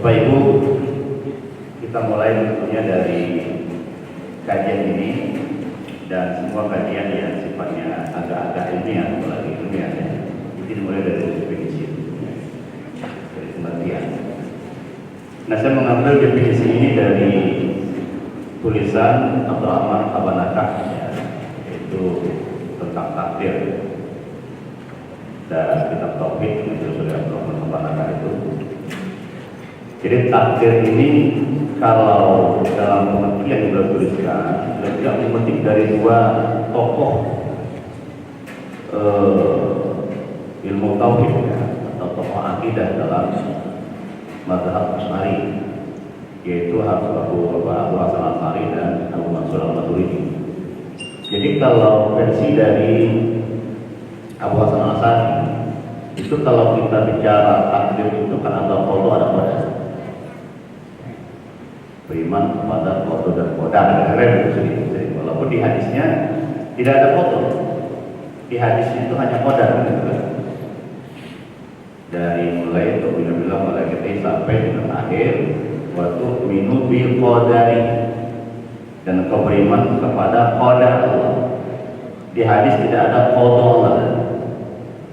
Bapak Ibu, kita mulai tentunya dari kajian ini dan semua kajian yang sifatnya agak-agak ilmiah, apalagi ilmiah ya. Jadi mulai dari definisi, dari pengertian. Nah, saya mengambil definisi ini dari tulisan Abdurrahman Abanakah, ya, yaitu tentang takdir dan kitab tauhid yang ditulis oleh Abdurrahman Abanakah itu. Jadi takdir ini kalau dalam pengertian yang beliau tuliskan, beliau memetik dari dua tokoh ilmu tauhid ya, atau tokoh akidah dalam mazhab Asy'ari, yaitu Abu Hasan Asy'ari dan Abu Mansur Al-Maturidi. Jadi kalau versi dari Abu Hasan Asy'ari itu, kalau kita bicara takdir itu kan ada qada ada qadar. Beriman kepada qada dan qadar, jadi walaupun di hadisnya tidak ada qada. Di hadisnya itu hanya qadar gitu kan. Dari mulai bilang mulai kita sampai dengan akhir waktu minu bil qadari, dan kau beriman kepada qadar Allah. Di hadis tidak ada qada Allah,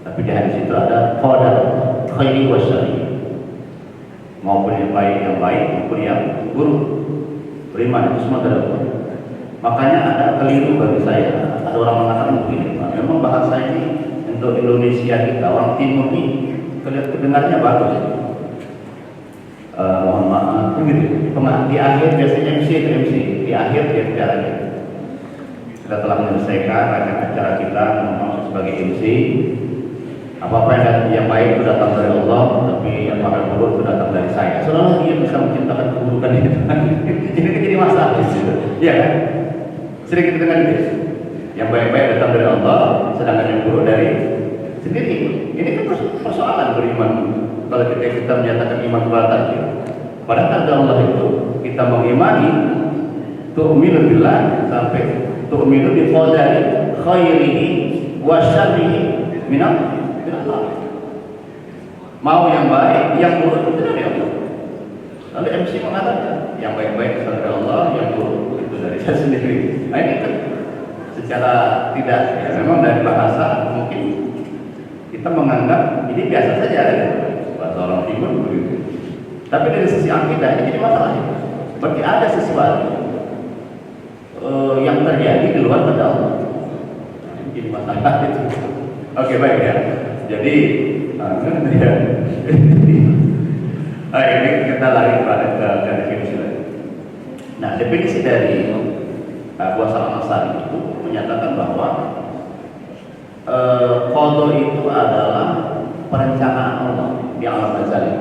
tapi di hadis itu ada qadar khairi wa syarri, maupun yang baik maupun yang buruk. Beriman itu semua ada. Makanya ada keliru bagi saya, ada orang mengatakan begini, memang bahasa ini untuk Indonesia kita orang timur ini kedengarannya bagus. Mohon maaf gitu. Di akhir biasanya MC di akhir dia bicaranya. Kita telah menyelesaikan rangkaian acara kita maksud sebagai MC. Apa yang baik itu datang dari Allah, tapi yang buruk itu datang dari saya. Soalnya dia bisa menciptakan keburukan itu. Jadi masalah gitu. Iya kan? Sering kita dengar gitu. Yang baik-baik datang dari Allah, sedangkan yang buruk dari sendiri. Ini kan persoalan beriman. Kalau kita menyatakan iman kepada takdir, pada takdir Allah itu kita mengimani tu'minu billah sampai tu'minu bi qadari khairihi wa syarrihi min Allah. Mau yang baik, yang buruk itu dari Allah. Lalu MC mengatakan yang baik-baik itu dari Allah, yang buruk itu dari saya sendiri. Nah, ini kan secara tidak ya, memang dari bahasa mungkin kita menganggap ini biasa saja ya, bahasa orang timur begitu. Tapi dari sisi akidah ini jadi masalah. Berarti ada sesuatu yang terjadi di luar pada Allah. Ini jadi masalah itu. Oke, baik ya. Jadi ini kita lari pada definisi lagi. Nah, definisi dari Abu Hasan Asy'ari itu menyatakan bahwa qada itu adalah perencanaan Allah di alam azali.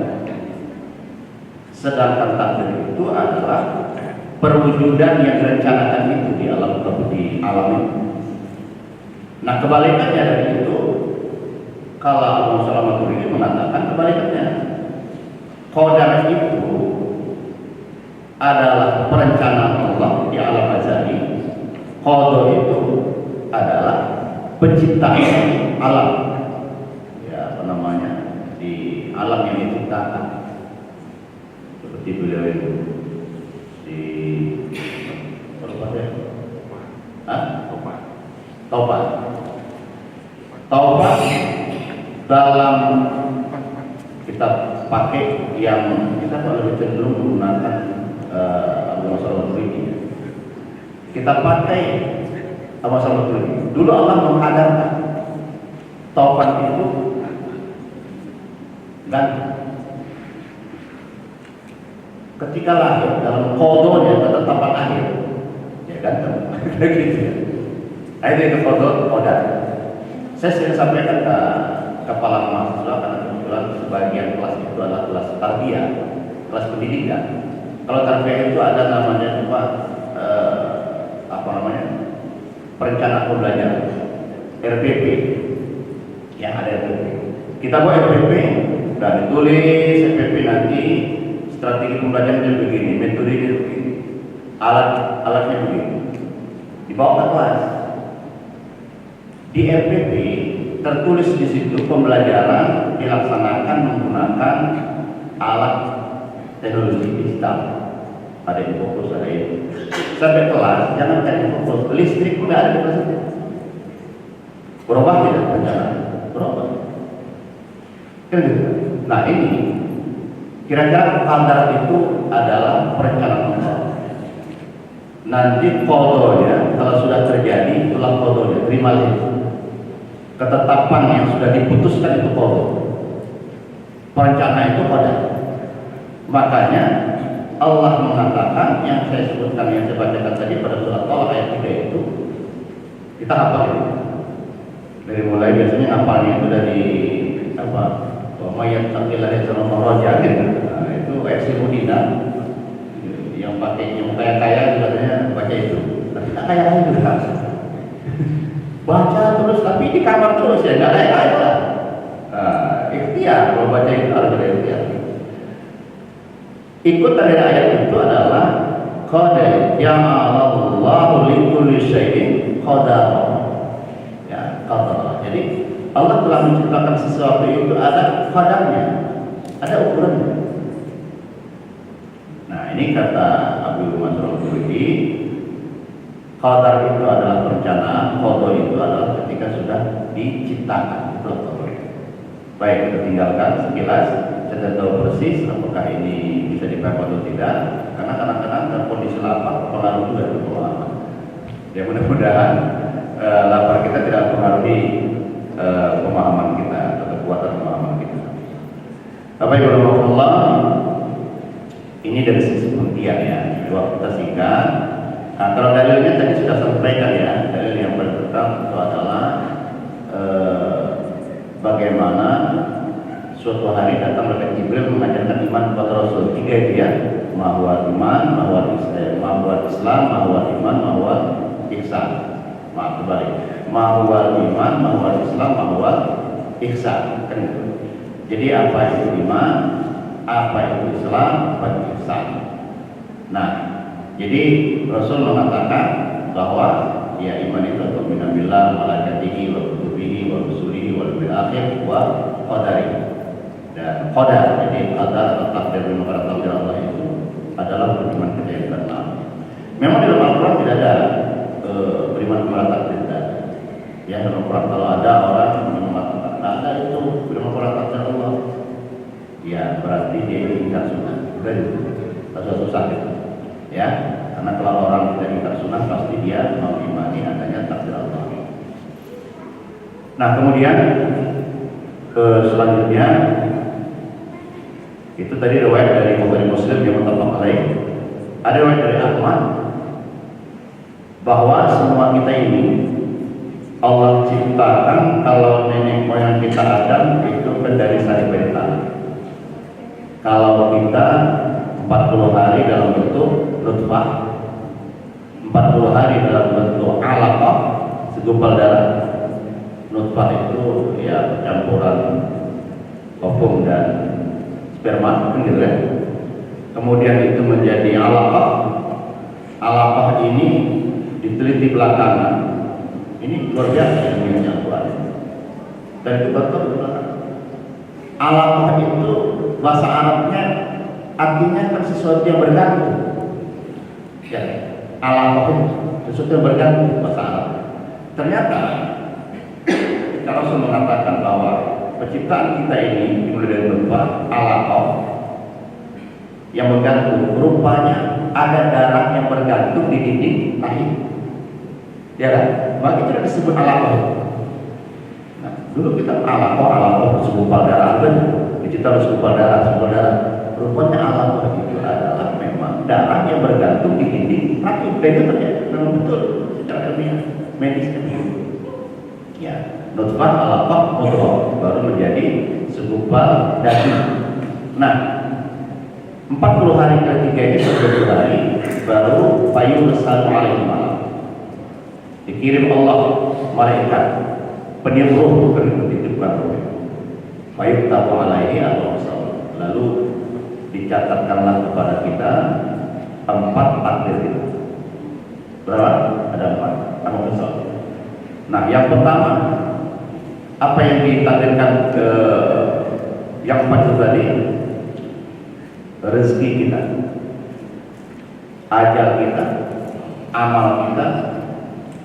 Sedangkan takdir itu adalah perwujudan yang direncanakan itu di alam ini. Nah, kebalikannya dari itu, kalau Abu Mansur Al-Maturidi mengatakan kebalikannya. Qadar itu adalah perencanaan Allah di alam azali. Qada itu adalah penciptaan alam, ya apa namanya, di alam yang diciptakan. Seperti beliau itu di Taubat dalam kita pakai yang kita lebih cenderung menggunakan Abu Mansur Al-Maturidi. Kita pakai Abu Mansur Al-Maturidi. Dulu Allah menghadarkan taubat itu dan ketika lahir dalam kodonya ketetapan akhir, ya kan, gitu ya. Itu itu koda. Saya sering sampaikan ke kepala mahasiswa karena kebetulan sebagian kelas itu adalah kelas tarbiyah, kelas pendidikan. Kalau tarbiyah itu ada namanya perencanaan pembelajaran, RPP, yang ada RPP. Kita buat RPP dan ditulis RPP nanti strategi pembelajarannya begini, metodenya begini, alatnya begini. Dibawa ke kelas. Di RPP tertulis di situ pembelajaran dilaksanakan menggunakan alat teknologi digital, ada yang fokus, ada yang sampai kelas, jangan cari fokus, listrik pun ada di kelas itu. Berubah tidak rencana? Berubah. Kan gitu. Nah ini kira-kira qadar itu adalah perencanaan Allah. Nanti qadanya kalau sudah terjadi, itulah qadanya, terimalah itu. Ketetapan yang sudah diputuskan itu qada. Perencanaan itu qadar. Makanya Allah mengatakan yang saya sebutkan, yang saya bacakan tadi pada surat Al ayat 3 itu, kita hafal itu. Dari mulai biasanya hafalnya itu dari apa? Mayat takilah yang roja gitu. Nah, itu versi Udina yang pakai, yang kaya juga baca itu. Tapi tak kaya juga. Baca terus, tapi di kamar terus ya, nggak kaya lah. Ikhtiar, kalau baca itu harus ada ikhtiar. Ikut dari ayat itu adalah qad ja'alallahu likulli syai'in qadara. Ya, qadara. Jadi Allah telah menciptakan sesuatu itu ada qadarnya, ada ukurannya. Nah, ini kata Abu Mansur Al-Qurtubi, qadar itu adalah perencanaan, qada itu adalah ketika sudah diciptakan. Itu qadar. Baik, kita tinggalkan sekilas, saya tahu persis apakah ini bisa dipakai atau tidak, karena kadang-kadang dalam kondisi lapar pengaruh juga itu pengalaman. Ya mudah-mudahan lapar kita tidak mempengaruhi pemahaman kita atau kekuatan pemahaman kita. Bapak Ibu rahimahullah, ini dari sisi pengertian ya, waktu kita singkat. Nah, kalau dalilnya tadi sudah sampaikan ya, dalil yang pertama itu adalah bagaimana suatu hari datang malaikat Jibril mengajarkan iman kepada Rasul. 3 itu ya, mahwa iman, mahwa Islam, mahwa iman, mahwa ihsan. Maaf kembali, mahwa iman, mahwa Islam, mahwa ihsan, kan itu. Jadi apa itu iman, apa itu Islam, apa itu ihsan. Nah, jadi Rasul mengatakan bahwa ya iman itu atau minabillah, malaikatihi, wa kutubihi, wa rusulihi, wal yawmil akhir, wa qadarihi. Dan qadar, jadi qadar atau takdir kepada takdir Allah itu adalah beriman kita yang benar. Memang di dalam Al-Quran tidak ada beriman kepada takdir. Ya, dalam Al-Quran kalau ada orang yang mengatakan ada itu beriman kepada takdir Allah, ya berarti dia ingkar sunnah. Sudah itu, susah itu. Ya, karena kalau orang tidak ingkar sunnah pasti dia mengimani adanya takdir Allah. Nah, kemudian selanjutnya itu tadi riwayat dari Bukhari Muslim yang muttafaq alaih. Ada riwayat dari Ahmad bahwa semua kita ini Allah ciptakan, kalau nenek moyang kita Adam itu kan dari sari tanah. Kalau kita 40 hari dalam bentuk nutfah, 40 hari dalam bentuk alaqah, segumpal darah. Nutfah itu ya percampuran ovum dan sperma, kan gitu ya. Kemudian itu menjadi alaqah. Alaqah ini diteliti belakangan. Ini luar biasa ilmunya Al-Quran. Dan itu betul belakang. Alaqah itu bahasa Arabnya artinya kan sesuatu yang bergantung. Ya, alaqah itu sesuatu yang bergantung bahasa Arab. Ternyata kalau Rasul mengatakan bahwa penciptaan kita ini dimulai dari nutfah alaqah yang bergantung, rupanya ada darah yang bergantung di dinding rahim. Ya kan? Maka itu disebut alaqah. Nah, dulu kita alaqah segumpal darah kan? Kita harus segumpal darah. Rupanya alaqah itu adalah memang darah yang bergantung di dinding rahim. Dan itu terjadi memang betul secara ilmiah medis itu. Ya, nutfah alaqah mudghah baru menjadi segumpal daging. Nah, 40 hari ketiga ini 10 hari baru payung salu alaihi malam. Dikirim Allah malaikat peniup ruh, bukan dititipkan ruh. Payung tabu alaihi atau salam. Lalu dicatatkanlah kepada kita 4 takdir itu. Berapa? Ada 4. Kamu besar. Nah, yang pertama apa yang ditakdirkan ke yang 4 itu tadi? rezeki kita, ajal kita, amal kita,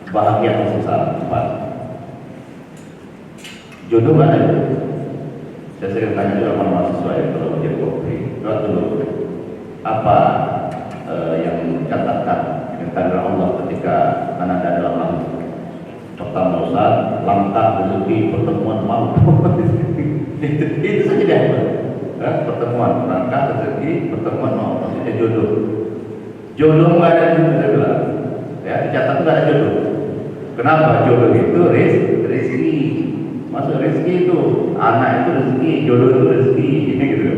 bahagia atau sengsara. Empat. Jodoh nggak ada. Saya sering tanya juga sama mahasiswa ya kalau menjadi kopi. Dulu apa yang dicatatkan dengan takdir Allah ketika anak ada dalam lahir? Pertama Ustaz, langkah rezeki pertemuan maut. itu saja dia. Pertemuan langkah rezeki pertemuan maut, maksudnya jodoh. Jodoh nggak ada itu saya bilang. Ya, dicatat nggak ada jodoh. Kenapa? Jodoh itu rezeki. Masuk rezeki itu, anak itu rezeki, jodoh itu rezeki, ini gitu.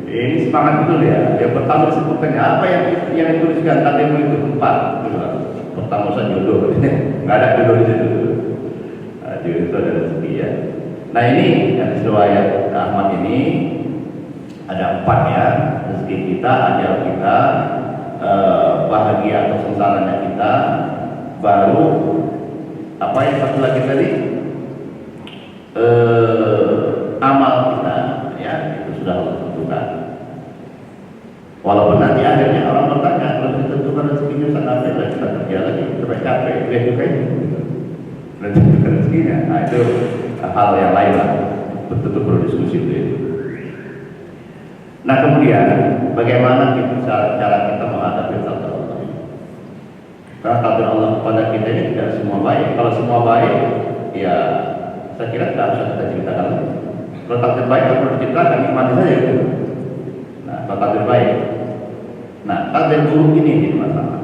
Ini semangat betul ya. Yang pertama disebutkannya apa yang dituliskan takdirmu itu 4. Gitu. Pertama saja jodoh, nggak ada jodoh di situ. Nah, jodoh itu ada rezeki ya. Nah ini yang riwayat Ahmad ini ada 4 ya, rezeki kita, ajal kita, bahagia atau sengsaranya kita, baru apa yang satu lagi tadi, amal kita, ya itu sudah Allah tentukan. Walaupun nanti akhirnya orang bertanya, kalau ditentukan rezekinya sangat lah kita kerja lagi, capek-capek, lihat juga ini, dan tentukan rezekinya. Nah itu hal yang lain lah, betul-betul perlu diskusi itu. Nah kemudian bagaimana cara kita menghadapi takdir Allah? Karena takdir Allah kepada kita ini tidak semua baik. Kalau semua baik, ya saya kira tidak usah kita ceritakan. Kalau takdir baik tidak perlu diceritakan, nikmati saja. Nah kalau takdir baik, nah takdir buruk ini jadi masalah.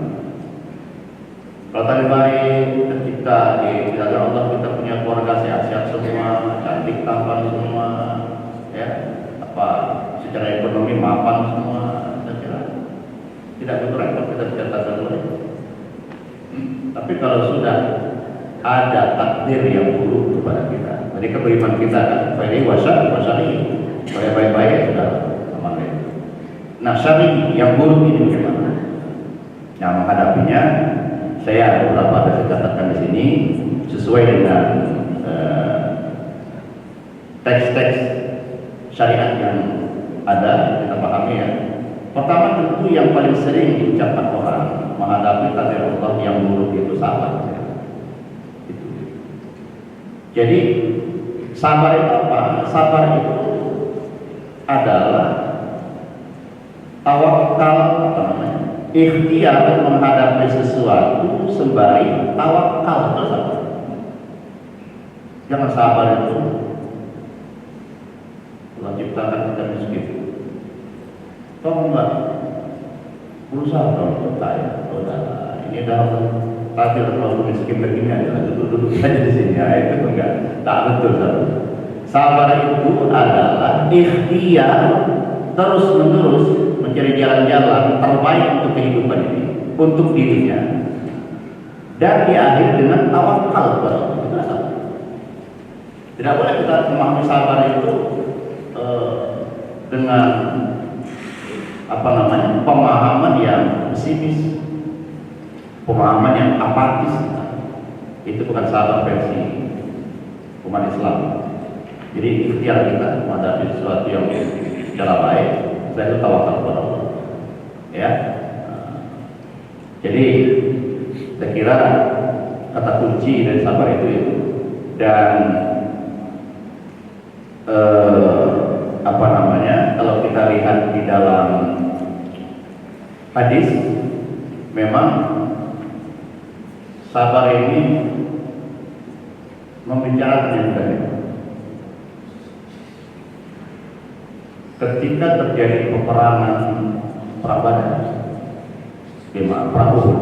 Kalau takdir baik, ketika di takdir Allah kita punya keluarga sehat-sehat semua, cantik tampan semua, ya apa secara ekonomi mapan semua, saya kira tidak betul repot kita bicara takdir baik. Tapi kalau sudah ada takdir yang buruk kepada kita, jadi keberiman kita kan, baik wasari, baik-baik sudah aman. Nah syari yang buruk ini bagaimana? Yang menghadapinya, saya beberapa ada saya catatkan di sini sesuai dengan teks-teks syariat yang ada kita pahami ya. Pertama tentu yang paling sering diucapkan orang menghadapi takdir Allah yang buruk itu sabar. Jadi sabar itu apa? Sabar itu adalah tawakal, apa namanya? Ikhtiar menghadapi sesuatu sembari tawakal itu sabar. Jangan sabar itu Allah ciptakan kita miskin. Tolong enggak berusaha kalau kaya, ini dalam takdir kalau miskin begini aja, duduk saja di sini. Ya, itu enggak, tak betul. Sabar itu adalah ikhtiar terus menerus mencari jalan-jalan terbaik untuk kehidupan ini, untuk dirinya, dan diakhiri dengan tawakal kepada Allah. Itu sabar. Tidak boleh kita memahami sabar itu dengan apa namanya pemahaman yang pesimis, pemahaman yang apatis. Itu bukan sabar versi umat Islam. Jadi ikhtiar kita menghadapi sesuatu yang tidak baik, saya itu tawakal kepada Allah. Ya. Jadi saya kira kata kunci dari sabar itu. Dan apa namanya, kalau kita lihat di dalam hadis, memang sabar ini membicarakan yang tadi. Ketika terjadi peperangan perang Badar, perang Uhud,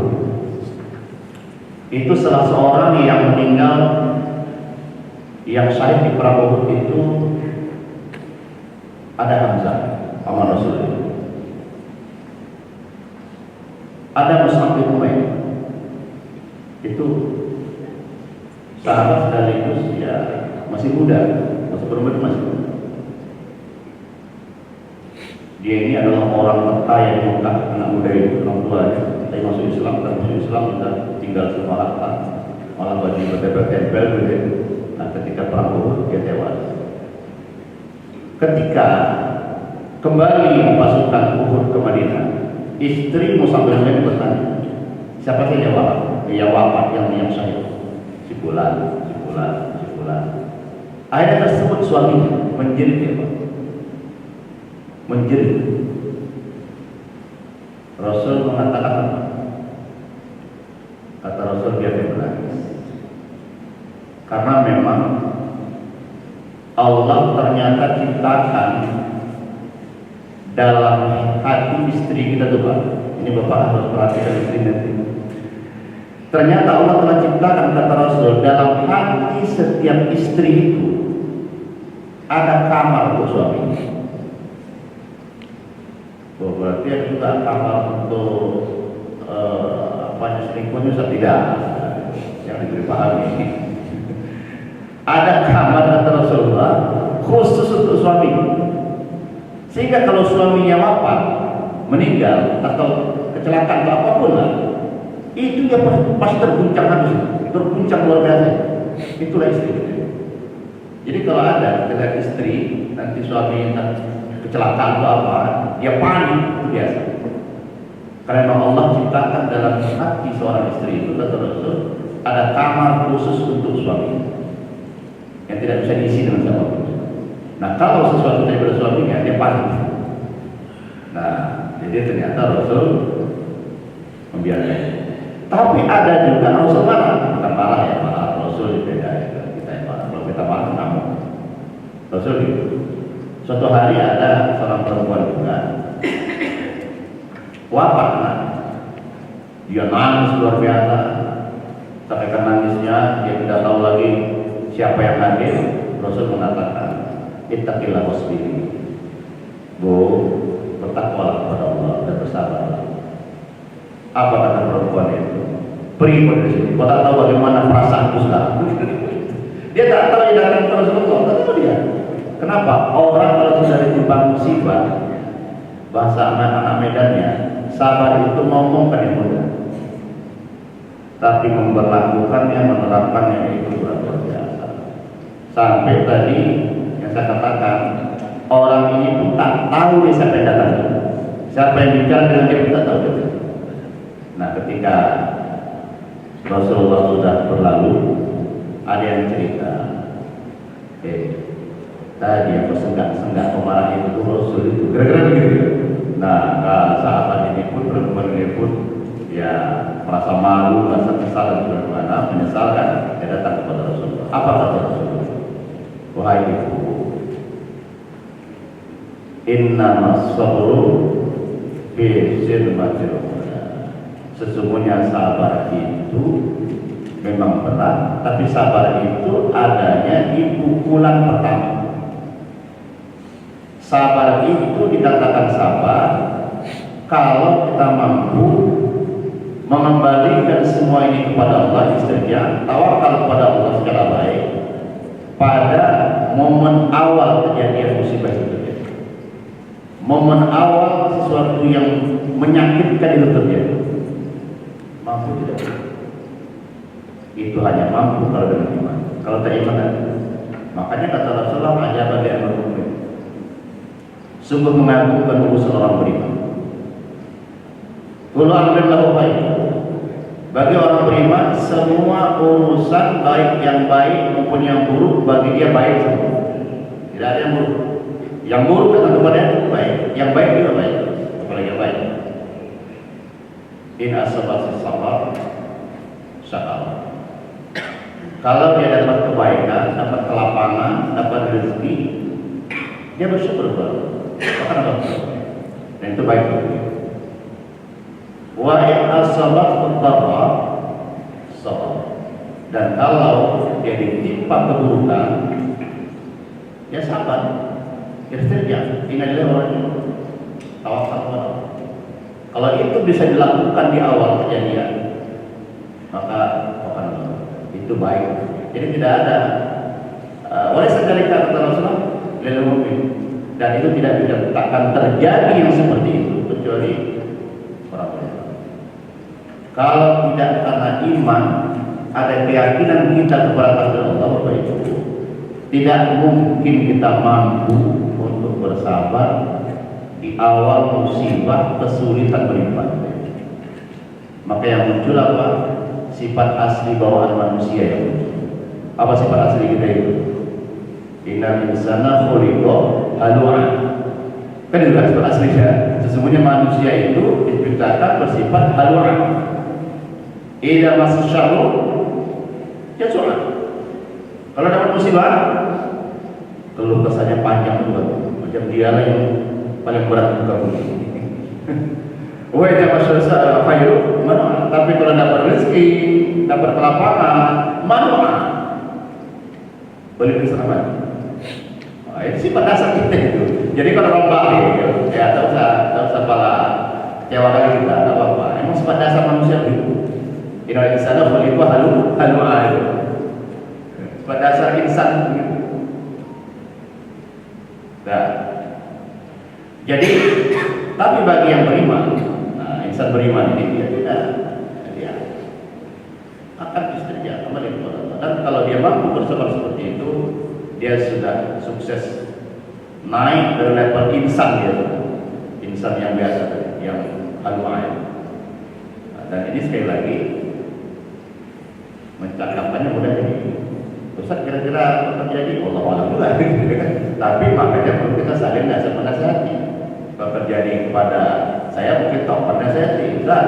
itu salah seorang yang meninggal, yang syahid di perang Uhud itu ada Hamzah, paman Rasul. Ada Mus'ab bin Umair. Itu sahabat sekaligus ya masih muda, masih berumur masih muda. Dia ini adalah orang terkaya di Mekah, anak muda itu, orang tuanya. Tapi masuk Islam, kita tinggal semua harta, malah baju bertempel-tempel gitu. Nah ketika perang Uhud dia tewas. Ketika kembali pasukan Uhud ke Madinah, istri Mus'ab bin Umair bertanya, siapa saja yang wafat, yang syahid? Si fulan, si fulan, si fulan. Akhirnya tersebut suaminya menjerit, ya Pak, menjerit. Rasul mengatakan apa? Kata Rasul, dia menangis. Karena memang Allah ternyata ciptakan dalam hati istri kita tuh Pak. Ini Bapak harus perhatikan istri nanti. Ternyata Allah telah ciptakan, kata Rasul, dalam hati setiap istri itu ada kamar untuk suami. Berarti ada juga kamar untuk selingkuhnya tidak, yang diberi pahami. Ada kamar, kata Rasulullah, khusus untuk suami. Sehingga kalau suaminya wafat, meninggal atau kecelakaan atau apapun lah, itu dia pasti terguncang habis, terguncang luar biasa. Itulah istri. Jadi kalau ada dengan istri nanti suami kecelakaan atau apa, dia panik, itu biasa. Karena Allah ciptakan dalam hati seorang istri itu, kata Rasul, ada kamar khusus untuk suami yang tidak bisa diisi dengan siapapun. Nah, kalau sesuatu daripada suaminya, dia panik. Nah, jadi ternyata Rasul membiarkan. Tapi ada juga Rasul marah, bukan marah ya, marah Rasul beda ya, kita yang marah. Kalau kita marah, kamu Rasul gitu. Suatu hari ada seorang perempuan juga wafat, nah. Dia nangis luar biasa. Sampai ke nangisnya dia tidak tahu lagi siapa yang hadir. Rasul mengatakan, ittaqillah wasbiri. Bu, bertakwalah kepada Allah dan bersabarlah. Apa kata perempuan itu? Pergi dari sini. Kau tak tahu bagaimana perasaanku sekarang. Dia tak tahu dia datang ke Rasulullah. Tak tahu dia. Kenapa? Orang kalau sudah ditimpa musibah, bahasa anak-anak Medannya, sabar itu ngomongkan yang mudah, tapi memperlakukannya, menerapkannya itu luar biasa. Sampai tadi yang saya katakan, orang ini pun tak tahu dia siapa yang datang, siapa yang bicara dengan dia pun tak tahu dia. Nah, ketika Rasulullah sudah berlalu, ada yang cerita, tadi yang senggak memarahi itu Rasul itu gara-gara begitu. Nah, sahabat ini pun, perempuan ini pun ya merasa malu, merasa kesal dan bagaimana, menyesalkan, dia datang kepada Rasulullah. Apa kata Rasulullah? Wahai ibu, innamas sabru fi zilmatil ula. Sesungguhnya sabar itu memang berat, tapi sabar itu adanya di pukulan pertama. Sabar itu dikatakan sabar kalau kita mampu mengembalikan semua ini kepada Allah, istilahnya tawakal kepada Allah secara baik pada momen awal kejadian musibah itu terjadi. Momen awal sesuatu yang menyakitkan itu terjadi. Mampu tidak? Itu hanya mampu kalau dengan iman. Kalau tak iman, makanya kata Rasulullah, ajaban li amrul mu'min. Sungguh mengagumkan urusan orang beriman. Kullu amrin lahu khair. Bagi orang beriman, semua urusan baik yang baik maupun yang buruk bagi dia baik semua. Tidak ada yang buruk. Yang buruk datang kepada yang baik, yang baik juga baik, apalagi yang baik. In asabati sabar, syakar. Kalau dia dapat kebaikan, dapat kelapangan, dapat rezeki, dia bersyukur kepada Allah. Dan itu baik bagi dia. Wa in asabat dharra sabar. Dan kalau dia ditimpa keburukan, dia sabar. Ikhtiar, ingatlah orang itu tawakal kepada Allah. Kalau itu bisa dilakukan di awal kejadian, maka itu baik. Jadi tidak ada oleh sekali kata Rasulullah lil mu'min, dan itu tidak akan terjadi yang seperti itu kecuali orang beriman. Kalau tidak karena iman, ada keyakinan kita kepada takdir Allah, Bapak Ibu, tidak mungkin kita mampu untuk bersabar di awal musibah kesulitan berlipat. Maka yang muncul apa? Sifat asli bawaan manusia yang muncul. Apa sifat asli kita itu? Innal insana khuliqa halu'an. Kan itu kan sifat aslinya. Sesungguhnya manusia itu diciptakan bersifat halu'an. Idza masas syarru jazua. Kalau dapat musibah, keluh kesahnya panjang juga. Macam dialah yang paling berat muka bumi. Wah, dapat selesai khairu mana? Tapi kalau dapat rezeki, dapat kelapangan, mana? Boleh diselamat. Nah, itu sifat dasar kita itu. Jadi kalau orang baik, ya tak usah pala kecewa kali kita, tak apa-apa. Emang sifat dasar manusia itu. Inna insana khuliqa halu'an. Sifat dasar insan itu. Nah, jadi tapi bagi yang beriman, insan beriman ini dia akan istiqomah kembali kepada Allah. Dan kalau dia mampu bersabar seperti itu, dia sudah sukses naik dari level insan dia, insan yang biasa, yang halu'an. Dan ini sekali lagi mencakapkannya mudah jadi. Ustaz kira-kira apa terjadi? Allah alam juga. Tapi makanya perlu kita saling menasihati. Apa terjadi kepada saya mungkin tahu pada saya tidak.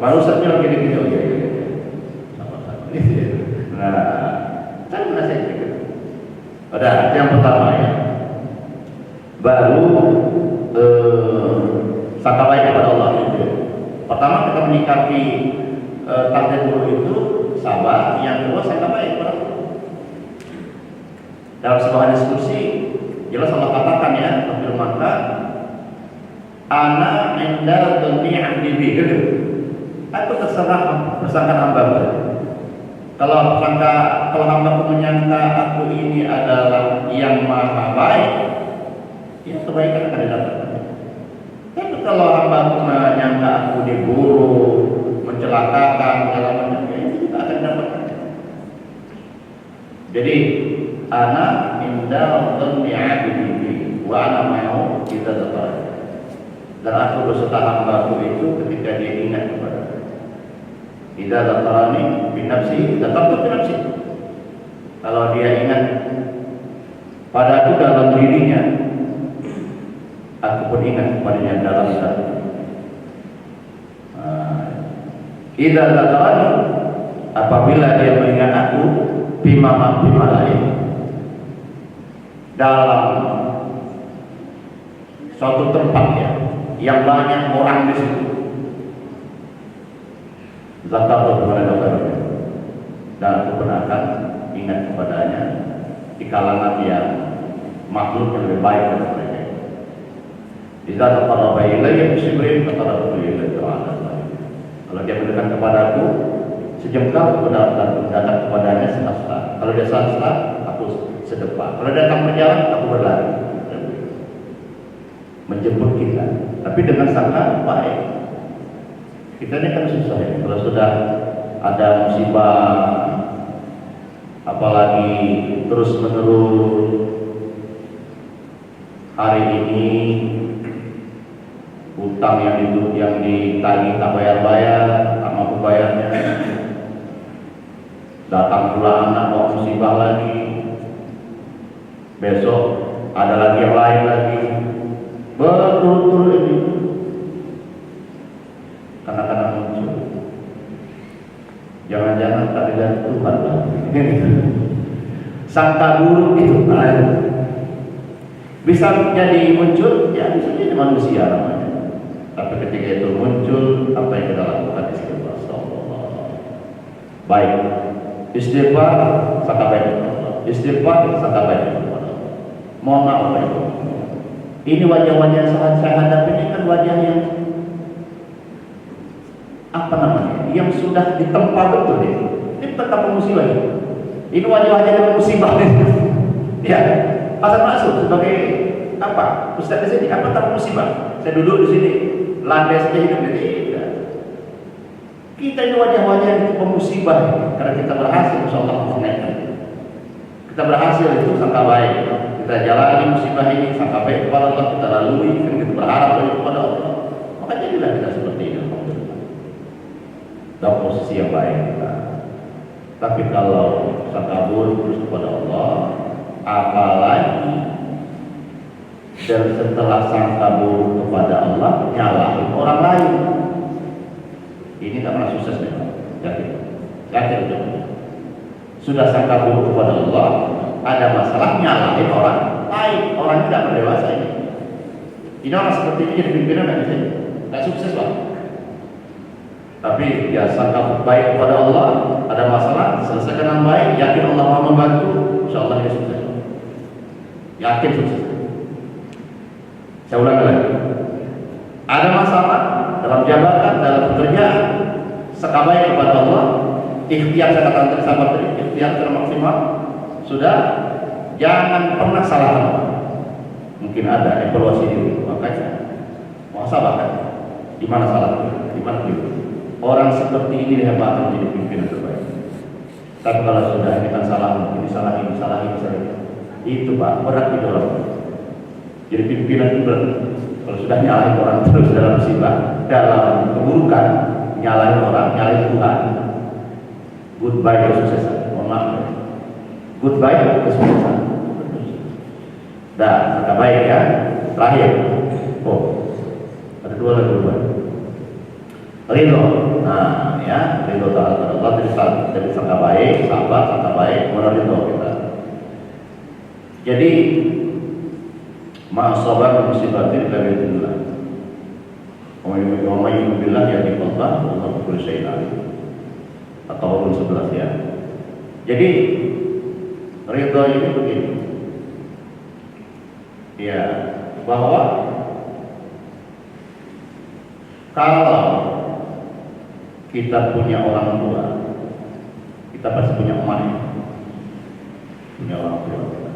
Baru Ustaz bilang gini-gini, oh iya. Sama-sama. Nah, saya menasihati. Udah, yang pertama ya. Baru sangka baik kepada Allah itu. Pertama kita menyikapi takdir buruk itu sabar, yang kedua sangka baik kepada Allah. Dalam sebuah diskusi jelas Allah katakan ya, berfirman-Kan ana inda dhanni 'abdi bi. Aku terserah bersangka hamba. Kalau hamba menyangka aku ini adalah yang maha baik, ya kebaikan akan didapatkan. Tapi kalau hamba menyangka aku diburuh, mencelakakan, segala macam, ya itu juga akan didapatkan. Jadi ana inda dhanni 'abdi bi wa ana ma'ahu idza dzakara. Dan aku berserta hamba-Ku itu ketika dia ingat kepada aku. Idza dzakarani bi nafsi, dzakartu bi nafsi. Kalau dia ingat padaku dalam dirinya, aku pun ingat kepadanya dalam hati. Idza dzakarani, apabila dia mengingat aku bima lain dalam suatu tempat ya yang banyak orang di situ, zakat kepada Allah, dan aku pun akan ingat kepadanya di kalangan yang makhluk yang lebih baik dari mereka. Jika taqarraba ilayya bisibrin taqarrabtu ilayhi ta'ala. Kalau dia mendekat kepadaku sejengkal, aku datang kepadanya setengah. Kalau dia setengah, aku sedepan. Kalau dia datang berjalan, aku berlari. Menjemput kita, tapi dengan sangka baik. Kita ini kan susah ya. Kalau sudah ada musibah, apalagi terus menerus, hari ini utang yang ditagih tak bayar, tak mampu bayarnya. Datang pula anak bawa musibah lagi. Besok ada lagi yang lain lagi. Berturut-turut ini kadang-kadang muncul. Jangan-jangan tak dilihat Tuhan lagi. Sangka buruk itu bisa jadi muncul, ya bisa jadi manusia namanya. Tapi ketika itu muncul, apa yang kita lakukan? Istighfar. Baik, istighfar sangka baik. Istighfar sangka baik. Mohon maaf Bapak Ibu. Ini wajah-wajah yang saya hadapi ini kan wajah yang apa namanya? Yang sudah ditempa betul ini. Ini tetap musibah. Ini wajah-wajah yang musibah ini. Ya, asal masuk sebagai apa? Ustaz di sini apa tak musibah? Saya duduk di sini, landai saja hidup ini. Tidak. Kita ini wajah-wajah yang musibah karena kita berhasil insyaallah menaikkan Kita berhasil itu sangka baik. Kita jalani musibah ini sangka baik kepada Allah, kita lalui, kita berharap kepada Allah. Maka jadilah kita seperti ini, alhamdulillah. Dalam posisi yang baik kita. Tapi kalau sangka buruk terus kepada Allah, apalagi dan setelah sangka buruk kepada Allah nyalahin orang lain, ini tak pernah sukses nih, yakin sudah sangka buruk kepada Allah, ada masalah nyalahin orang lain, orang tidak berdewasa ini. Ini orang seperti ini jadi pimpinan nggak sukses lah. Tapi ya sangka baik kepada Allah, ada masalah selesaikan dengan baik, yakin Allah mau membantu, insya Allah dia sukses. Yakin sukses. Saya ulang lagi. Ada masalah dalam jabatan, dalam pekerjaan, sangka baik kepada Allah, ikhtiar saya katakan sabar tadi, ikhtiar termaksimal, sudah jangan pernah salah Allah. Mungkin ada evaluasi diri, makanya muhasabah kan, di mana salahnya, di mana keliru. Orang seperti ini dihebatkan menjadi pimpinan terbaik. Tapi kalau sudah ini kan salah, ini salah, itu Pak berat di dalam. Jadi pimpinan itu berat. Kalau sudah nyalahin orang terus dalam musibah, dalam keburukan, nyalahin orang, nyalahin Tuhan. Goodbye kesuksesan. Mohon maaf. Goodbye kesuksesan. Dah, kata baik ya. Terakhir. Oh, ada dua lagi berubah. Ridho. Nah, ya, ridho ta'ala Allah dari sangka baik, sabar, sangka baik, kemudian ridho kita. Jadi ma'asabar musibatin ila bi'idznillah. Wa may yu'minillah yahdi qalbah wa huwa bikulli syai'in alim. At-Taubun 11 ya. Jadi ridho ini begini. Ya, bahwa kalau kita punya orang tua, kita pasti punya emak, punya orang tua kita.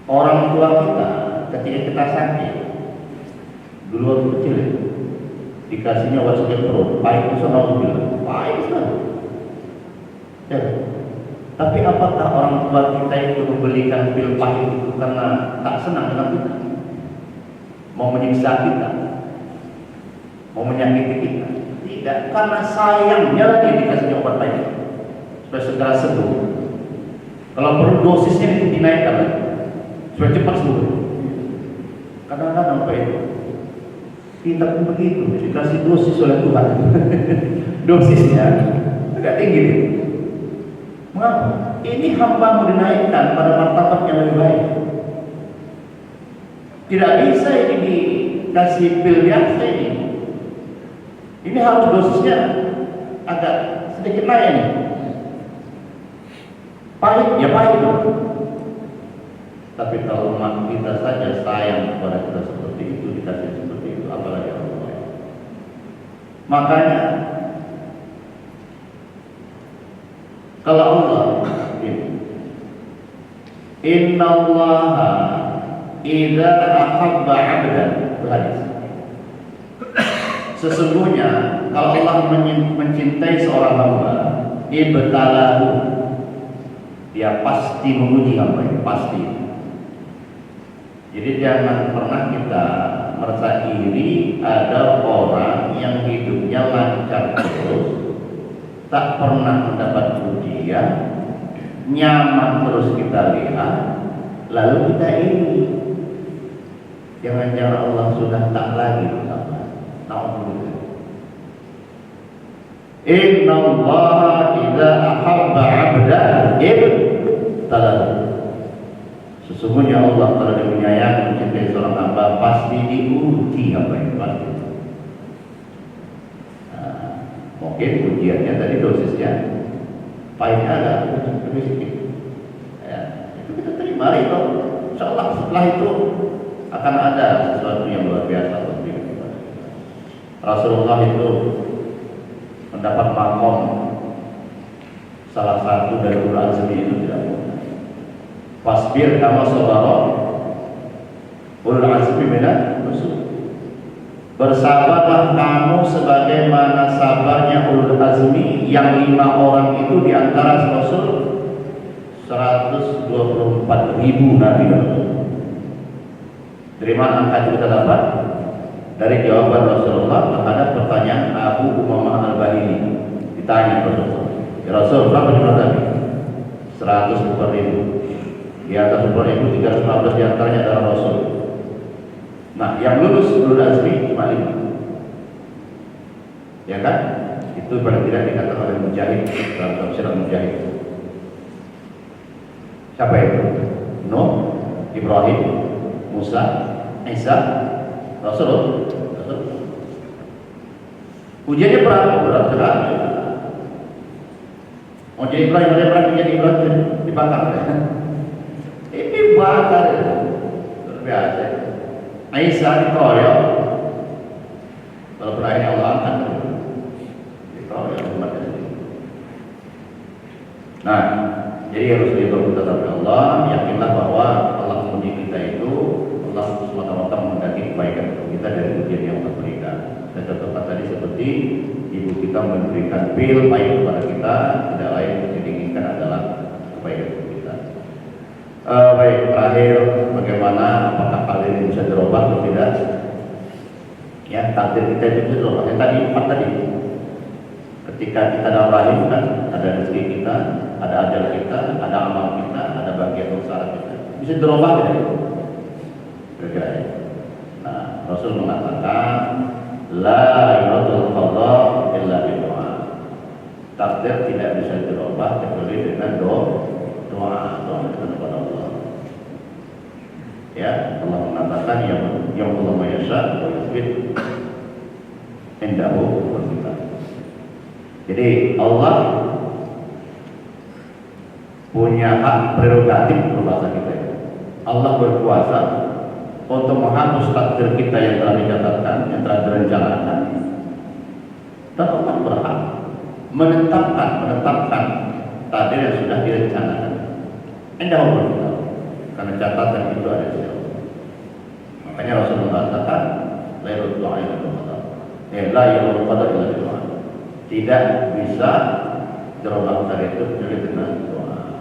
Orang tua kita ketika kita sakit, dulu waktu kecil ya, dikasihnya obat sakit perut, pahit itu sama bilang, pahit sekali. Ya. Tapi apakah orang tua kita itu membelikan pil pahit itu karena tak senang dengan kita, mau menyiksa kita, mau menyakiti kita? Tidak, karena sayangnya lagi dikasihnya obat pahit supaya segera sembuh. Kalau perlu dosisnya itu dinaikkan lagi supaya cepat sembuh. Kadang-kadang Pak itu kita pun begitu, dikasih dosis oleh Tuhan. Dosisnya agak tinggi. Mengapa? Ini hamba mau dinaikkan pada martabat yang lebih baik. Tidak bisa ini dikasih pil biasa ini. Ini harus dosisnya agak sedikit naik nih. Pahit, ya pahit itu. Tapi kalau umat kita saja sayang kepada kita seperti itu, dikasih seperti itu, apalagi Allah. Makanya kalau Allah Inna Allaha idza ahabba 'abdan, hadis. Sesungguhnya kalau Allah mencintai seorang hamba, ibtalahu, dia pasti menguji hamba, pasti. Jadi jangan pernah kita merasa iri ada orang yang hidupnya lancar terus, tak pernah mendapat ujian, nyaman terus kita lihat, lalu kita ini jangan-jangan Allah sudah tak lagi bersama. Ta'ala. Inna Allah idza ahabba 'abdan ibtalahu. Sesungguhnya Allah kalau dia menyayangi mencintai seorang hamba pasti diuji hamba itu pasti. Mungkin ujiannya tadi dosisnya pahitnya agak lebih sedikit. Ya, itu kita terima itu. Insyaallah setelah itu akan ada sesuatu yang luar biasa buat diri kita. Rasulullah itu mendapat makom salah satu dari ulul azmi itu tidak mudah. Fasbir kama sabara ulul azmi minar rusul. Bersabarlah kamu sebagaimana sabarnya ulul azmi yang 5 orang itu di antara Rasul 124.000 nabi dan rasul. Dari mana angka itu kita dapat? Dari jawaban Rasulullah terhadap pertanyaan Abu Umamah Al-Bahili. Ditanya Rasulullah, ya Rasul, berapa jumlah nabi? 104.000. Di atas 104.000, 315 diantaranya adalah Rasul. Nah, yang lulus ulul azmi cuma 5. Ya kan? Itu paling tidak dikatakan oleh Mujahid dalam tafsir Mujahid. Siapa itu? Nuh, Ibrahim, Musa, Isa, Rasul. Ujiannya berat sekali. Ujian Ibrahim, ada berapa ujian Ibrahim dibakar? Ini bakar, luar biasa. Isa dikeroyok, walaupun akhirnya Allah angkat, dikeroyok umatnya. Nah, jadi harus dihitung tetap Allah, yakinlah bahwa Allah menguji kita itu, Allah SWT menghendaki kebaikan untuk kita dari ujian yang Allah berikan. Dan contohnya tadi seperti ibu kita memberikan pil baik kepada kita, tidak lain yang diinginkan adalah kebaikan untuk kita. Baik, terakhir bagaimana apakah hal ini bisa dirubah atau tidak? Ya, takdir kita itu bisa dirubah. Yang tadi 4 tadi. Ketika kita dalam rahim kan ada rezeki kita, ada ajal kita, ada amal kita, ada bagian usaha kita. Bisa dirubah tidak? Kira-kira ya. Nah, Rasul mengatakan la yuradul qada illa bi doa. Takdir tidak bisa dirubah kecuali dengan doa kepada Allah. Ya, Allah mengatakan yang Allah mayasya wa yuthbit indahu kita. Jadi Allah punya hak prerogatif berbahasa kita. Allah berkuasa untuk menghapus takdir kita yang telah dicatatkan, yang telah direncanakan. Dan Allah berhak menetapkan takdir yang sudah direncanakan. Indah kita, karena catatan itu ada di Allah. Makanya Rasulullah mengatakan, la yurdu doa illa doa. La yurdu qadar illa doa. Tidak bisa dirubah dari itu kecuali dengan doa.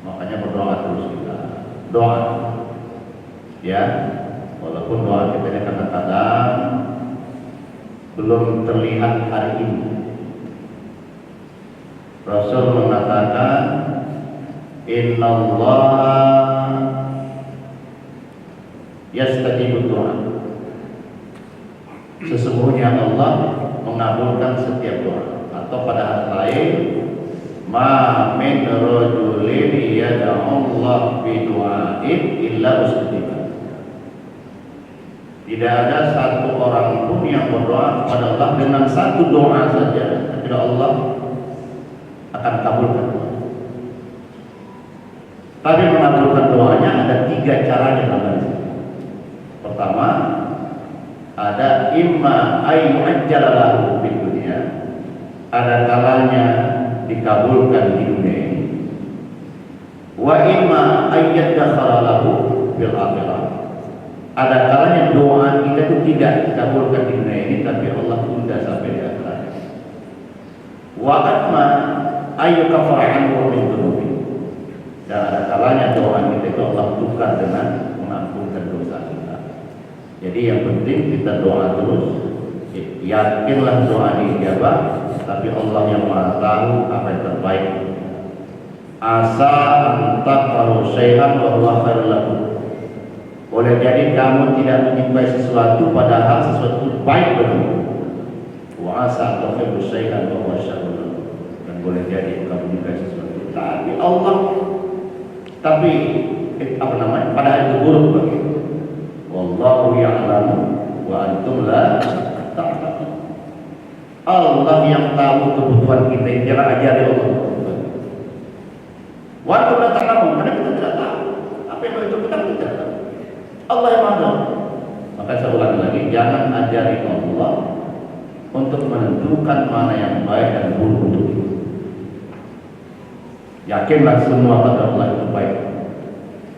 Makanya berdoa terus kita. Doa. Ya, walaupun doa kita ini kadang-kadang belum terlihat hari ini. Rasul mengatakan, Innallaha yastajibu doa. Sesungguhnya Allah mengabulkan setiap doa. Atau pada hal lain, ma min rajulin yad'ullah bi du'ain illa ustajaba. Tidak ada satu orang pun yang berdoa kepada Allah dengan satu doa saja, tapi Allah akan kabulkan. Tapi mengabulkan doanya ada 3 caranya dalam Islam. Pertama, ada imma ayyu'ajjala lahu fid dunya. Ada kalanya dikabulkan di dunia ini. Wa imma ayyaddakhara lahu fil akhirah. Ada kalanya doa kita itu tidak dikabulkan di dunia ini, tapi Allah tunda sampai di akhirat. Wa atma ayyukaffara anhu min dhunubi. Dan ada kalanya doa kita itu Allah tukar dengan mengampunkan dosa kita. Jadi yang penting kita doa terus. Yakinlah doa diijabah, tapi Allah yang Maha tahu apa yang terbaik. Asa antakrahu syai'an wa huwa khairul lakum. Boleh jadi kamu tidak menyukai sesuatu padahal sesuatu baik bagimu. Wa asa antakrahu syai'an wa huwa syarrul lakum. Dan boleh jadi kamu menyukai sesuatu tapi Allah padahal itu buruk bagimu. Wallahu ya'lamu wa antum la ta'lamun. Allah yang tahu kebutuhan kita, jangan ajari Allah. Wa antum la ta'lamun, karena kita tidak tahu apa yang itu kita tidak tahu. Allah yang Maha tahu. Maka saya ulangi lagi, jangan ajari Allah untuk menentukan mana yang baik dan buruk untuk kita. Yakinlah semua kata Allah itu baik.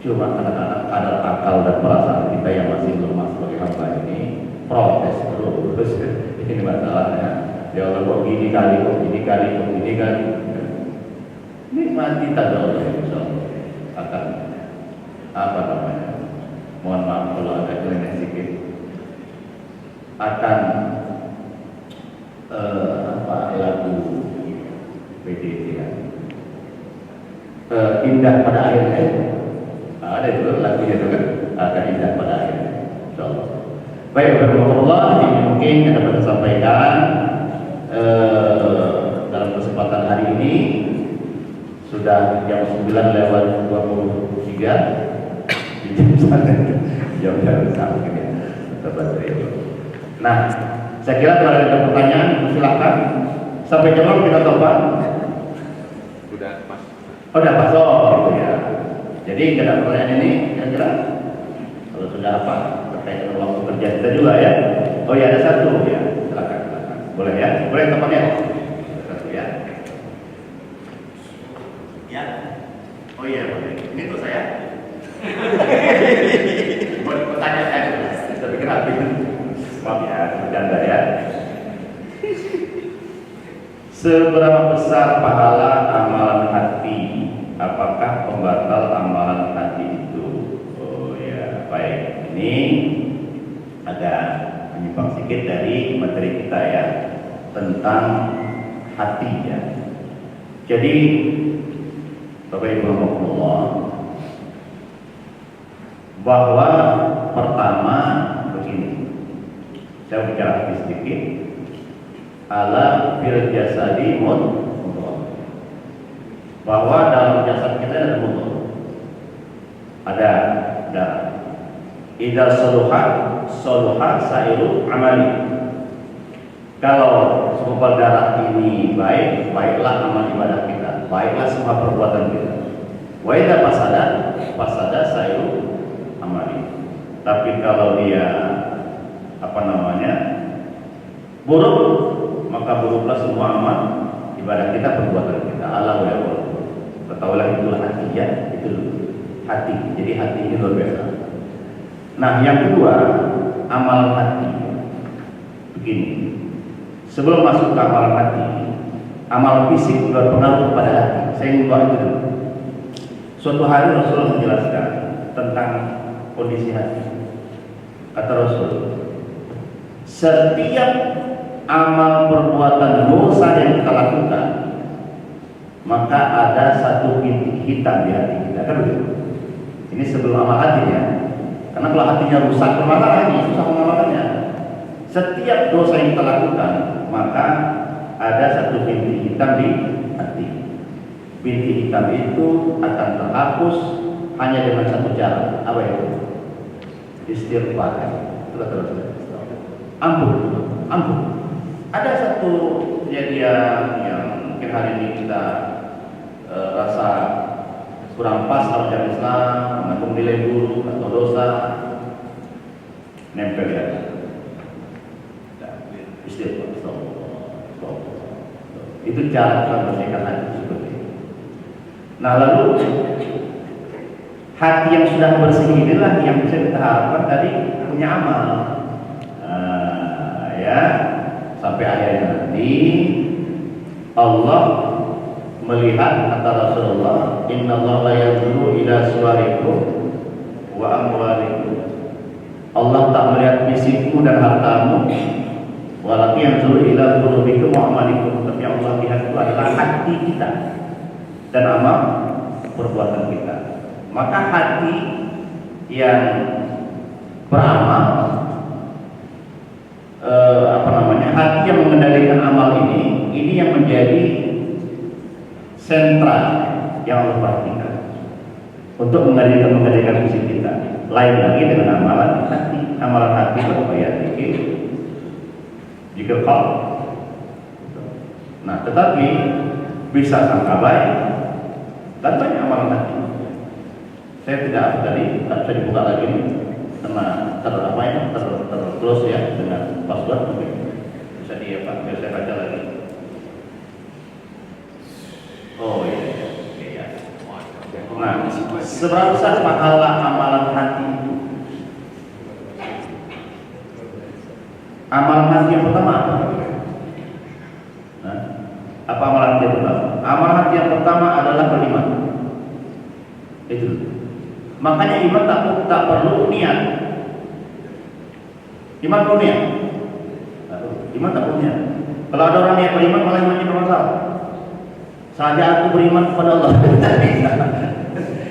Cuma kadang-kadang kadar akal dan perasaan kita yang masih lemah sebagai hamba ini protes terus. Ini masalahnya. Ya Allah kok gini kali. Nikmati takdir Allah, insya Allah. mohon maaf kalau agak jelek sedikit, akan lagu PDT ya. Indah pada akhirnya. Ada itu lagunya itu kan, akan indah pada akhirnya. Insyaallah. Baik, warahmatullahi wabarakatuh. Mungkin yang dapat saya sampaikan dalam kesempatan hari ini sudah jam 9:23 di jam sampai ya. Nah, saya kira kalau ada pertanyaan silakan. Sampai jam berapa kita coba? Sudah pas. Oh, udah pas, oh ya. Jadi nggak ada pertanyaan ini, kira-kira kalau sudah apa terkait dengan waktu kerja kita juga ya. Oh ya, ada satu ya, silakan. Boleh ya, boleh tempatnya. Satu ya. Ya. Oh iya, boleh. Ini untuk saya. Buat pertanyaan, saya pikir habis. Maaf ya, bercanda ya. Seberapa besar pahala amalan hati? Apakah pembatal amalan hati itu? Oh ya, baik. Ini agak menyimpang sedikit dari materi kita ya, tentang hati ya. Jadi Bapak Ibu rahimahullah, bahwa pertama begini, saya bicara hati sedikit. Ala fil jasadi mudghah, bahwa dalam jasad kita ada mudghah, ada darah. Idza soluha sairu amali. Kalau segumpal darah ini baik, baiklah amal ibadah kita, baiklah semua perbuatan kita. Wa idza fasada sairu amali. Tapi kalau dia buruk, maka buruklah semua amal ibadah kita, perbuatan kita. Allah ya Allah. Ketahuilah itulah hati ya, itu hati. Jadi hati ini luar biasa. Nah, yang kedua, amal hati. Begini, sebelum masuk ke amal hati, amal fisik berpengaruh kepada hati. Saya ingin bahas itu dulu. Suatu hari Rasulullah menjelaskan tentang kondisi hati. Kata Rasul, setiap amal perbuatan dosa yang kita lakukan, maka ada satu bintik hitam di hati kita, kan begitu? Ini sebelum amal hatinya, karena kalau hatinya rusak, kemana lagi susah mengamalkannya. Setiap dosa yang kita lakukan, maka ada satu bintik hitam di hati. Bintik hitam itu akan terhapus hanya dengan satu cara. Apa itu? Istighfar. Terus. Ampun. Ada satu kejadian yang mungkin hari ini kita rasa kurang pas dalam ajaran Islam, menanggung nilai buruk atau dosa, nempel ya. Istighfar. Itu cara kita membersihkan hati seperti itu. Nah, lalu hati yang sudah bersih inilah yang bisa kita harapkan tadi punya amal. Ya, sampai akhirnya nanti Allah melihat, kata Rasulullah, innallaha la yanzuru ila suwarikum wa amwalikum. Allah tak melihat fisikmu dan hartamu, walakin yanzuru ila qulubikum wa amalikum. Tapi Allah lihat itu adalah hati kita dan amal perbuatan kita. Maka hati yang beramal, hati yang mengendalikan amal ini yang menjadi sentra yang Allah perhatikan untuk mengendalikan fisik kita. Lain lagi dengan amalan hati. Amalan hati berbayar jika kau. Nah, tetapi bisa sangka baik dan banyak amalan hati. Saya tidak tadi tak bisa dibuka lagi nih, karena terus ya dengan password mungkin bisa dia Pak, biar saya baca lagi. Oh iya. Nah, seberapa besar pahala amalan hati itu? Amalan hati yang pertama apa? Nah, apa amalan hati yang pertama? Amalan hati yang pertama adalah beriman. Itu. Makanya iman tak perlu niat. Iman perlu niat. Iman tak perlu niat. Kalau ada orang yang beriman malah imannya bermasalah. Saja aku beriman kepada Allah.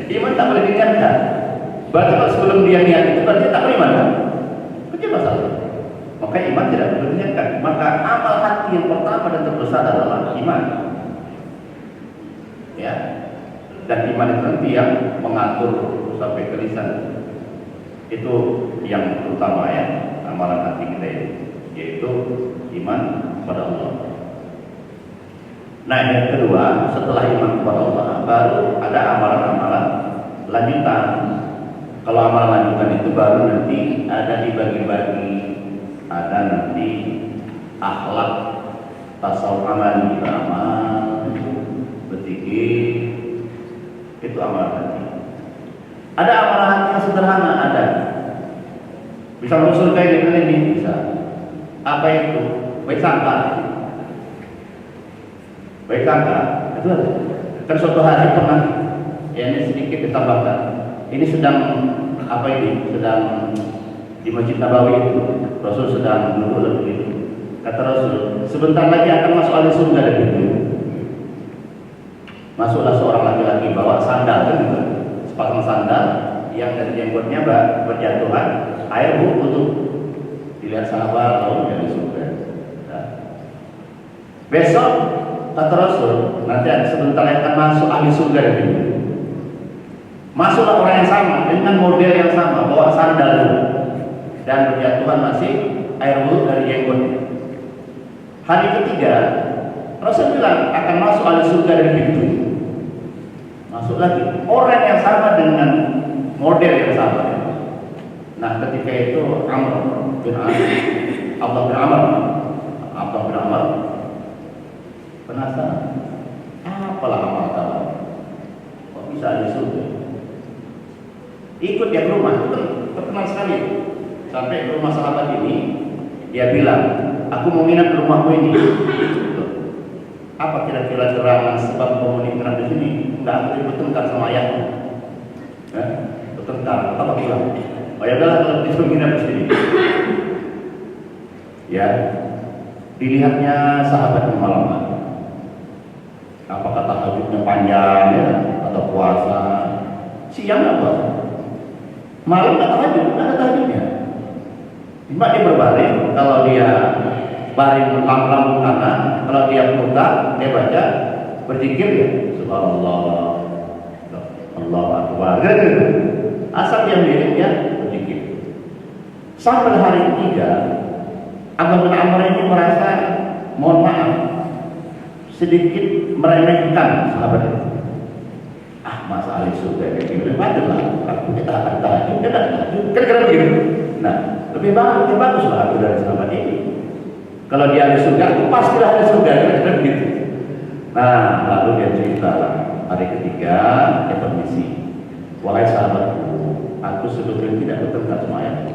Iman tak boleh diniatkan. Berarti kalau sebelum dia niat itu berarti tak beriman kan? Itu masalah. Maka iman tidak perlu diniatkan. Maka amal hati yang pertama dan terbesar adalah iman. Ya. Dan iman itu nanti yang mengatur sampai ke lisan. Itu yang utama ya, amalan hati kita ini, yaitu iman kepada Allah. Nah, yang kedua, setelah iman kepada Allah, baru ada amalan-amalan lanjutan. Kalau amalan lanjutan itu baru nanti ada dibagi-bagi, ada nanti akhlak, tasawuf amali, amal, berzikir, itu amalan hati. Ada amalan hati yang sederhana, ada. Bisa masuk surga ini, bisa. Apa itu? Baik sangka. Baik sangka, itu ada. Kan suatu hari pernah, ya ini sedikit ditambahkan. Ini sedang apa ini? Sedang di Masjid Nabawi itu, Rasul sedang duduk lagi itu. Kata Rasul, sebentar lagi akan masuk ahli surga dari itu. Masuklah seorang laki-laki bawa sandal kan juga, sepasang sandal yang dari jenggotnya berjatuhan air tutup. Dilihat sahabat, lalu dari surga. Nah. Besok kata Rasul, nanti sebentar akan masuk ahli surga dari itu. Masuklah orang yang sama dengan model yang sama, bawa sandal dan berjatuhan masih air wudhu dari jenggotnya. Hari ketiga, Rasul bilang akan masuk ahli surga dari pintu. Masuk lagi orang yang sama dengan model yang sama. Nah, ketika itu Amr bin Abdullah bin Amr penasaran, apalah amal kamu? Kok bisa ahli surga? Ikut dia ke rumah, terkenal sekali. Sampai ke rumah sahabat ini, dia bilang, aku mau nginap di rumahmu ini. Apa kira-kira terangan sebab kamu nginap di sini? Enggak, aku bertengkar sama ayahmu. Bertengkar, apa bilang? Oh ya udahlah, kalau disuruh nginap di sini. Ya, dilihatnya sahabat yang malam. Apakah tahajudnya panjang ya, atau puasa? Siang nggak puasa? Malam nggak tahajud, nggak ada tahajudnya. Cuma dia berbaring, kalau dia baring lambung kanan, kalau dia putar, dia baca, berzikir ya, subhanallah, Allahu Akbar. Asal dia miring ya, berzikir. Sampai hari ketiga, Abdullah bin Amr ini merasa, mohon maaf, sedikit meremehkan sahabat itu. Masa ahli surga kayak gini, lah, aku kita akan tahajud, kita akan tahajud, kira-kira begitu. Nah, lebih bagus lah aku dari sahabat ini. Kalau dia ahli surga, aku pastilah ahli surga, kira-kira begitu. Nah, lalu dia cerita hari ketiga, dia permisi. Wahai sahabatku, aku sebetulnya tidak bertengkar sama ayahku.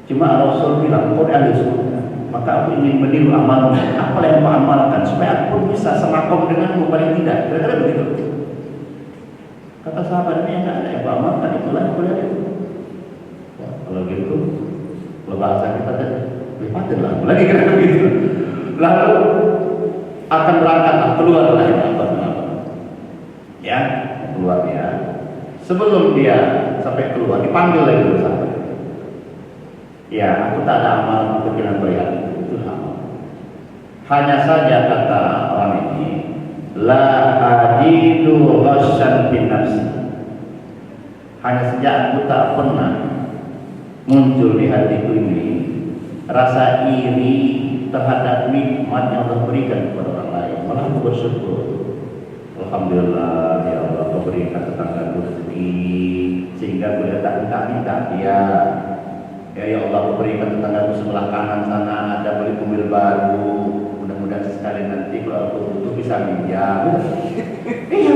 Cuma Rasul bilang, kau ahli surga, maka aku ingin meniru amalmu. Apa yang kau amalkan supaya aku bisa semakom denganmu paling tidak. Kira-kira begitu. Kata sahabat ini enggak ada yang amalkan, itulah yang boleh. Kalau gitu, kalau bahasa kita tadi, lipatin lah, lagi kira-kira begitu. Lalu akan berangkatlah, keluarlah apa? Ya, keluar dia. Sebelum dia sampai keluar, dipanggil lagi oleh sahabat. Ya, aku tak ada amal kepikiran berat, itu amal. Hanya saja kata orang ini, la ajidu ghassan bin nafsi. Hanya saja aku tak pernah muncul di hatiku ini rasa iri terhadap nikmat yang Allah berikan kepada orang lain. Malah aku bersyukur, alhamdulillah ya Allah, kau berikan tetangga rezeki sehingga boleh tak minta dia. Ya Allah, kau berikan tetanggaku sebelah kanan sana ada beli mobil baru. Mudah-mudahan sekali nanti kalau aku butuh bisa minjam. Iya,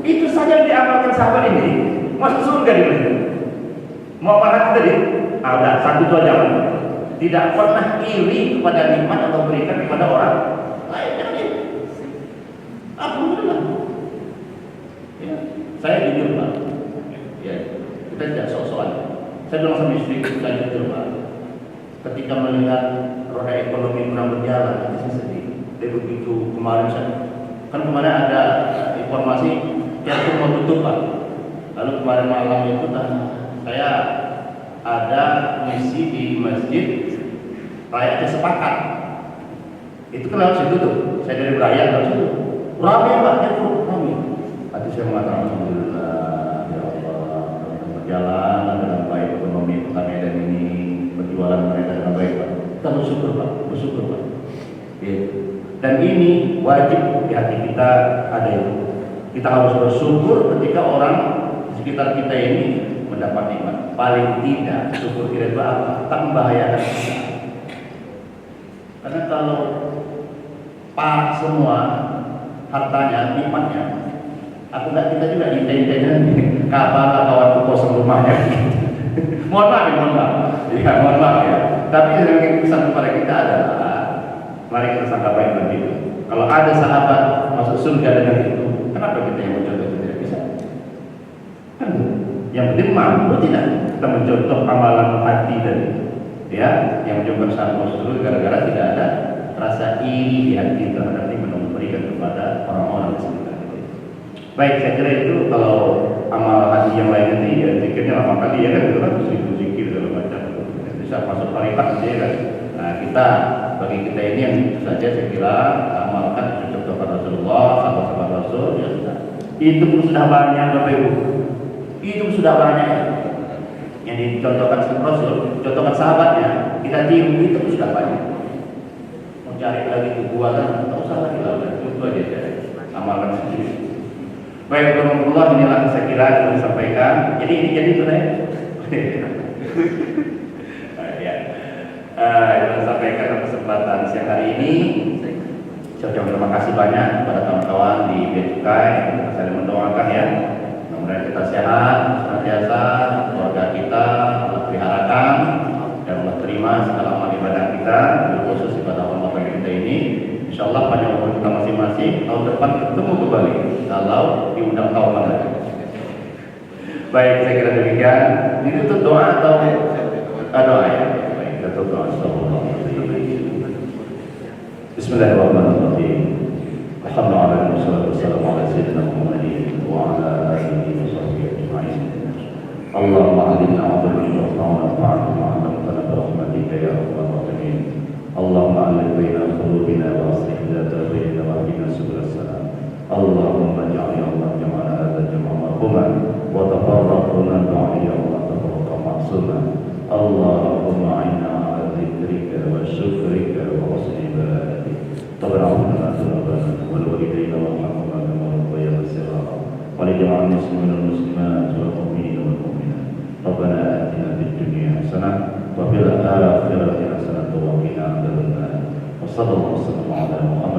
itu saja yang diamalkan sahabat ini. Masuk surga dia. Mau mana tadi? Ada satu itu aja. Tidak pernah iri kepada nikmat atau berikan kepada orang lain. Alhamdulillah. Ya, saya jujur Pak. Ya, Kita tidak sok-sokan. Saya bilang sama istri kita jujur Pak, ketika melihat roda ekonomi kurang berjalan, hati saya sedih. Dia begitu kemarin ada informasi teater mau tutup Pak. Lalu kemarin malam itu saya ada misi di masjid rakyatnya sepakat. Itu kan harus ditutup. Saya dari Beraya harus ditutup. Ramai Pak, ramai. Hati saya mengatakan alhamdulillah ya Allah, berjalan dengan baik ekonomi kota Medan ini, berjualan mereka dengan baik Pak. Kita bersyukur Pak, Ya. Dan ini wajib di hati kita ada itu. Kita harus bersyukur ketika orang di sekitar kita ini mendapat nikmat. Paling tidak syukur kita itu apa? Tak membahayakan kita. Karena kalau pak semua hartanya, nikmatnya, kita juga inten-intennya kapan kawan kosong rumahnya. mohon maaf ya. Tapi yang pesan kepada kita adalah mari kita sangka baik dan itu. Kalau ada sahabat masuk surga dengan itu, kenapa kita yang mencontoh itu tidak bisa? Kan yang penting mampu tidak kita mencontoh amalan hati dan ya yang mencontoh sahabat masuk surga gara-gara tidak ada rasa iri di hati terhadap yang memberikan kepada orang-orang di sekitar kita. Baik, saya kira itu kalau amal hati yang lain nanti ya zikirnya lama kali ya kan, itu kan zikir segala macam bisa masuk tarikat ya kan. Nah kita bagi kita ini yang saja saya kira amalkan contohkan Rasulullah, sahabat-sahabat Rasul ya sudah. Itu pun sudah banyak Bapak Ibu. Itu sudah banyak yang dicontohkan Rasul, contohkan sahabatnya kita tiru itu pun sudah banyak. Mau cari lagi kebuatan, tak usah lagi lah, itu aja saya amalkan sendiri. Baik, warahmatullahi inilah saya kira yang disampaikan. Jadi ini jadi itu saya. Yang sampaikan kesempatan siang hari ini. Saya ucapkan terima kasih banyak kepada kawan-kawan di Bea Cukai. Saya mendoakan ya, mudah-mudahan kita sehat, senantiasa keluarga kita Allah peliharakan dan Allah terima segala amal ibadah kita, khusus ibadah Allah kita ini. Insyaallah panjang umur kita masing-masing, tahun depan ketemu kembali kalau diundang tahun lagi. Baik, saya kira demikian. Ini tutup doa atau doa ya? Baik, kita tutup doa. Bismillahirrahmanirrahim. Alhamdulillah wassalatu wassalamu ala sayyidina Muhammadin wa ala alihi wa sahbihi ajma'in. Allahumma alimna wa dhurrina wa nafa'na wa 'allamna bi rahmatika ya rabbal alamin. Allahumma alif baina qulubina wa aslih dhata bainana wa ahdina subul salam. Allahumma ja'al ya Allah jama'ana hadha jam'a marhuman wa tafarraqna ba'da ya Allah tafarraqa ma'suma. Allahumma a'inna 'ala dhikrika wa syukrika wa husni ibadatik. Tabarra'na dzunubana wal walidayna warhamhuma kama rabbayana shighara. Wa li jami'il muslimina wal muslimat wal mu'minina wal mu'minat. Rabbana atina fid dunya hasanah wa fil akhirati hasanah wa qina adzabannar. Wa sallallahu alaihi wa sallam ala Muhammad